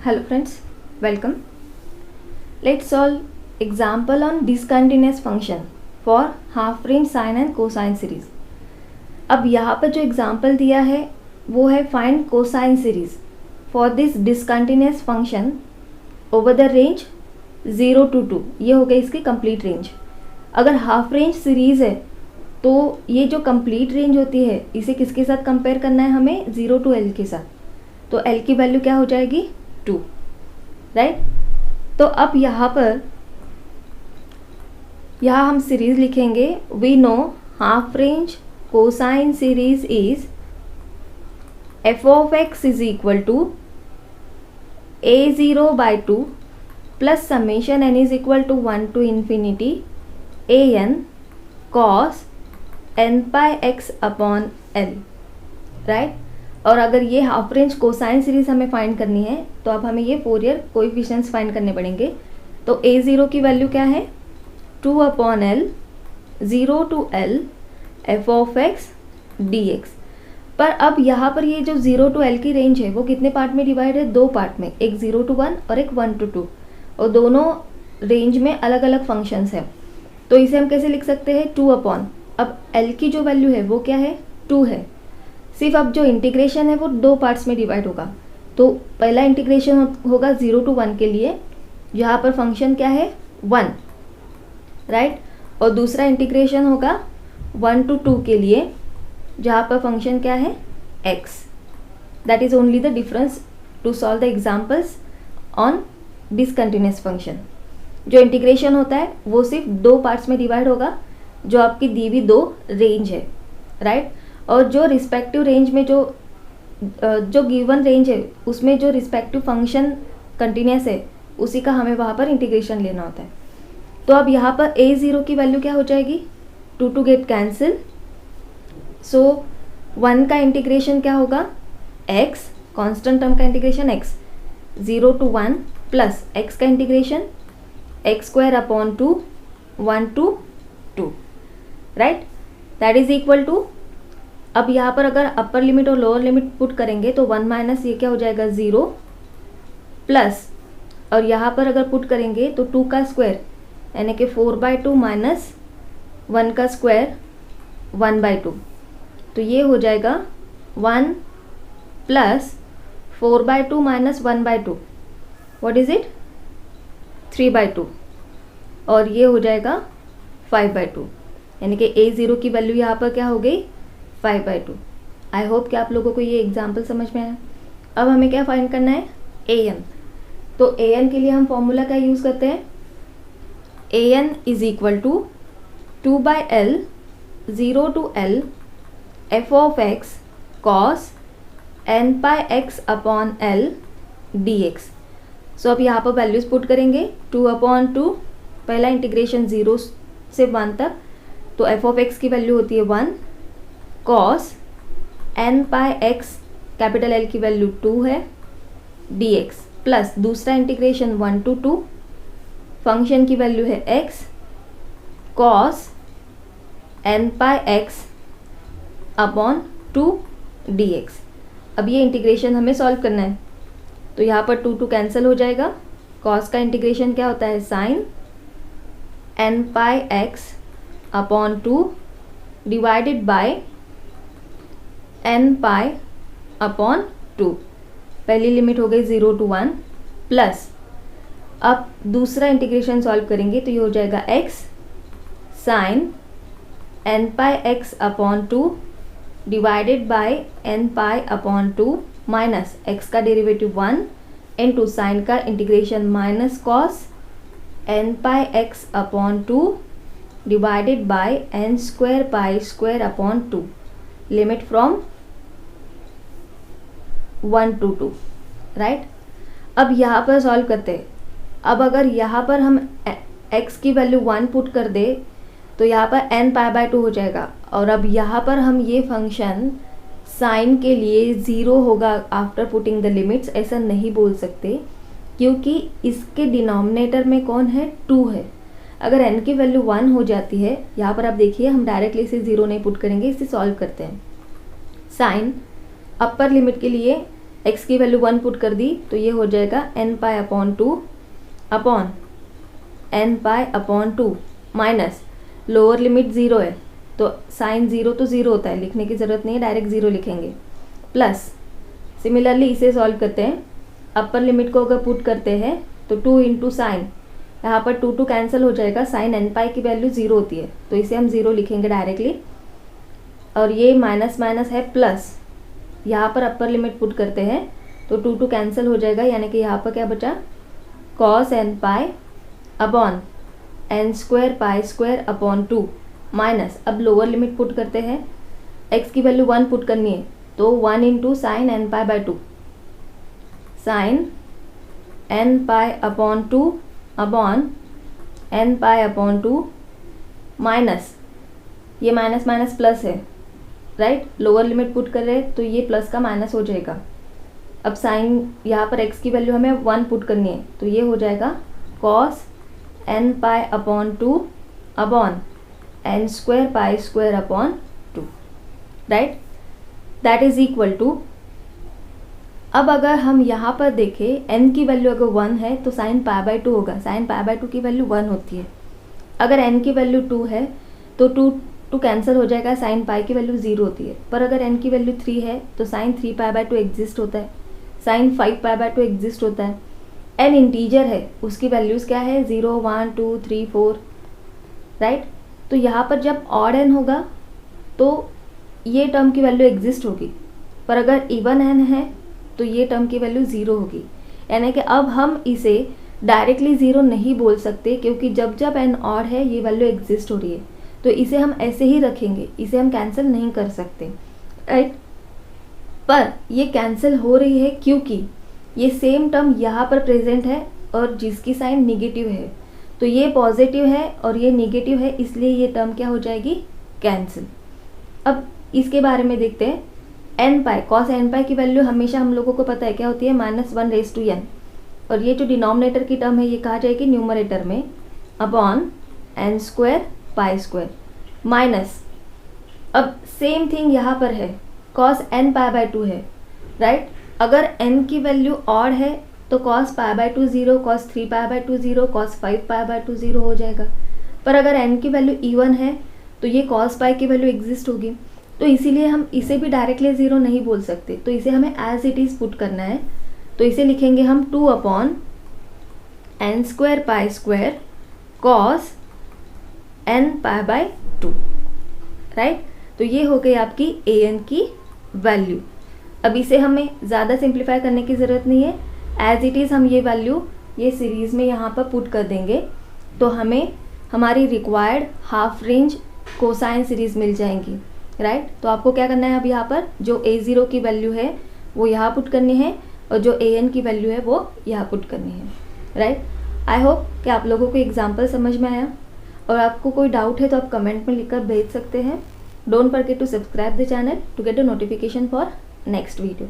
Hello friends, welcome. Let's solve example on discontinuous function for half range sine and cosine series. अब यहाँ पर जो example दिया है वो है find cosine series for this discontinuous function over the range 0 to 2. ये हो गई इसकी कंप्लीट रेंज. अगर हाफ रेंज सीरीज है तो ये जो कंप्लीट रेंज होती है इसे किसके साथ कंपेयर करना है हमें, 0 to L के साथ. तो L की वैल्यू क्या हो जाएगी, 2, राइट. तो अब यहाँ हम सीरीज लिखेंगे. We know half range cosine series is f of x is equal to a0 by 2 plus summation n is equal to 1 to infinity an cos n pi x upon l, right. और अगर ये half range cosine series हमें find करनी है तो अब हमें ये फोरियर कोएफिशिएंट्स फाइंड करने पड़ेंगे. तो a0 की वैल्यू क्या है, 2 upon l 0 to l f of x dx. पर अब यहाँ पर ये जो 0 to l की रेंज है वो कितने पार्ट में डिवाइड है, 2 पार्ट में, एक 0 to 1 और एक 1 to 2, और दोनों रेंज में अलग अलग फंक्शंस हैं. तो इसे हम कैसे लिख सकते हैं, 2 अपॉन, अब l की जो वैल्यू है वो क्या है, 2 है. सिर्फ अब जो इंटीग्रेशन है वो 2 पार्ट्स में डिवाइड होगा. तो पहला इंटीग्रेशन होगा 0 to 1 के लिए, जहाँ पर फंक्शन क्या है 1, राइट. और दूसरा इंटीग्रेशन होगा 1 to 2 के लिए, जहाँ पर फंक्शन क्या है x. That is only the difference to solve the examples on discontinuous function. जो इंटीग्रेशन होता है वो सिर्फ 2 पार्ट्स में डिवाइड होगा, जो आपकी दी हुई 2 रेंज है, राइट. और जो रिस्पेक्टिव रेंज में जो गिवन रेंज है उसमें जो रिस्पेक्टिव फंक्शन कंटिन्यूस है उसी का हमें वहाँ पर इंटीग्रेशन लेना होता है. तो अब यहाँ पर a0 की वैल्यू क्या हो जाएगी, 2 to गेट कैंसिल. सो 1 का इंटीग्रेशन क्या होगा, x, कांस्टेंट टर्म का integration x, 0 to 1 plus x का integration x square upon 2 1 to 2, right. That is equal to, अब यहाँ पर अगर अपर लिमिट और लोअर लिमिट पुट करेंगे तो 1 माइनस ये क्या हो जाएगा 0 प्लस, और यहाँ पर अगर पुट करेंगे तो 2 का स्क्वायर यानी कि 4/2 माइनस 1 का स्क्वायर 1/2. तो ये हो जाएगा 1 plus 4/2 minus 1/2, what is it, 3/2, और ये हो जाएगा 5/2. यानी कि a0 की वैल्यू यहाँ पर क्या हो गई, 5/2. आई होप कि आप लोगों को ये एग्जाम्पल समझ में आया. अब हमें क्या फाइंड करना है, an. तो an के लिए हम फॉर्मूला का यूज़ करते हैं. an is equal to 2/l 0 to l f of x cos n pi x upon l dx. सो अब यहाँ पर वैल्यूज पुट करेंगे. 2/2, पहला इंटीग्रेशन 0 से 1 तक, तो f of x की वैल्यू होती है 1, cos n pi x capital L की वैल्यू 2 है dx, प्लस दूसरा इंटीग्रेशन 1 to 2, फंक्शन की वैल्यू है x, cos n pi x upon 2 dx. अब ये इंटीग्रेशन हमें सॉल्व करना है. तो यहाँ पर 2 कैंसिल हो जाएगा. cos का इंटीग्रेशन क्या होता है, sine n pi x upon 2 divided by n pi upon 2. पहली लिमिट हो गई 0 to 1 प्लस, अब दूसरा इंटीग्रेशन सॉल्व करेंगे तो ये हो जाएगा x sine n pi x upon 2 divided by n pi upon 2 minus x का डेरिवेटिव 1 इनटू साइन का integration minus cos n pi x upon 2 divided by n square pi square upon 2, limit from 1 to 2, right. अब यहाँ पर solve करते हैं. अब अगर यहाँ पर हम x की वैल्यू 1 पुट कर दे तो यहाँ पर n pi/2 हो जाएगा. और अब यहाँ पर हम ये फंक्शन साइन के लिए 0 होगा आफ्टर पुटिंग द लिमिट्स ऐसा नहीं बोल सकते, क्योंकि इसके डिनोमिनेटर में कौन है, 2 है. अगर n की वैल्यू 1 हो जाती है, यहाँ पर आप देखिए हम डायरेक्टली इसे 0 नहीं पुट करेंगे, इसे सॉल्व करते हैं. साइन अपर लिमिट के लिए x की वैल्यू 1 पुट कर दी तो ये हो जाएगा n pi upon 2 upon n pi upon 2 minus lower limit 0 है तो साइन 0 तो 0 होता है, लिखने की ज़रूरत नहीं है, डायरेक्ट 0 लिखेंगे, प्लस सिमिलरली इसे सॉल्व करते हैं। अपर लिमिट को अगर पुट करते हैं तो 2 इंटू साइन, यहाँ पर 2 कैंसिल हो जाएगा, साइन n पाई की वैल्यू 0 होती है तो इसे हम 0 लिखेंगे डायरेक्टली, और ये माइनस माइनस है प्लस, यहाँ पर अपर लिमिट पुट करते हैं तो 2 कैंसिल हो जाएगा, यानी कि यहाँ पर क्या बचा cos n pi upon n square pi square upon 2 minus, अब लोअर लिमिट पुट करते हैं, x की वैल्यू 1 पुट करनी है तो 1 into sine n pi by 2, sine n pi upon 2 upon n pi upon 2 minus, ये माइनस माइनस प्लस है, right, lower limit put कर रहे हैं तो ये प्लस का माइनस हो जाएगा। अब साइन यहाँ पर x की वैल्यू हमें 1 पुट करनी है तो ये हो जाएगा cos n pi upon 2 upon n square pi square upon 2, right, that is equal to, अब अगर हम यहाँ पर देखें n की वैल्यू अगर 1 है तो साइन पाई बाई 2 होगा, साइन पाई बाई 2 की वैल्यू 1 होती है। अगर n की वैल्यू 2 है तो 2 कैंसिल हो जाएगा, साइन पाई की वैल्यू 0 होती है। पर अगर n की वैल्यू 3 है तो साइन 3 पाई बाई 2 एग्जिस्ट होता है, साइन 5 पाई बाई 2 एग्जिस्ट होता है। n इंटीजर है, उसकी वैल्यूज़ क्या है 0 1 2 3 4, राइट, तो यहाँ पर जब ऑड n होगा तो ये टर्म की वैल्यू एग्जिस्ट होगी, पर अगर इवन n है तो ये टर्म की वैल्यू 0 होगी, यानी कि अब हम इसे डायरेक्टली 0 नहीं बोल सकते क्योंकि जब जब n ऑड है ये वैल्यू एग्जिस्ट हो रही है, तो इसे हम ऐसे ही रखेंगे, इसे हम कैंसिल नहीं कर सकते, राइट। पर ये कैंसिल हो रही है क्योंकि ये सेम टर्म यहाँ पर प्रेजेंट है और जिसकी साइन निगेटिव है, तो ये पॉजिटिव है और ये निगेटिव है, इसलिए ये टर्म क्या हो जाएगी कैंसिल। अब इसके बारे में देखते हैं, n पाई कॉस n पाई की वैल्यू हमेशा हम लोगों को पता है क्या होती है -1/n, और ये जो डिनोमिनेटर की टर्म है ये कहा जाएगी न्यूमरेटर में upon n square pi square minus, अब सेम थिंग यहाँ पर है, कॉस n पाई बाई 2 है, राइट, अगर n की वैल्यू ऑड है तो cos pi by 2 0, cos 3 pi by 2 0, cos 5 pi by 2 0 हो जाएगा। पर अगर n की वैल्यू इवन है तो ये कॉस पाई की वैल्यू एग्जिस्ट होगी, तो इसीलिए हम इसे भी डायरेक्टली 0 नहीं बोल सकते, तो इसे हमें एज इट इज़ पुट करना है, तो इसे लिखेंगे हम 2 upon n square pi square cos n pi by 2, right, तो ये हो गई आपकी an की वैल्यू। अब इसे हमें ज़्यादा सिंप्लीफाई करने की ज़रूरत नहीं है, एज इट इज़ हम ये वैल्यू ये सीरीज़ में यहाँ पर पुट कर देंगे तो हमें हमारी required half range cosine series मिल जाएंगी, राइट। तो आपको क्या करना है, अब यहाँ पर जो a0 की वैल्यू है वो यहाँ पुट करनी है और जो an की वैल्यू है वो यहाँ पुट करनी है, राइट। आई होप कि आप लोगों को एग्जाम्पल समझ में आया, और आपको कोई डाउट है तो आप कमेंट में लिखकर भेज सकते हैं। Don't forget to subscribe the channel to get a notification for next video.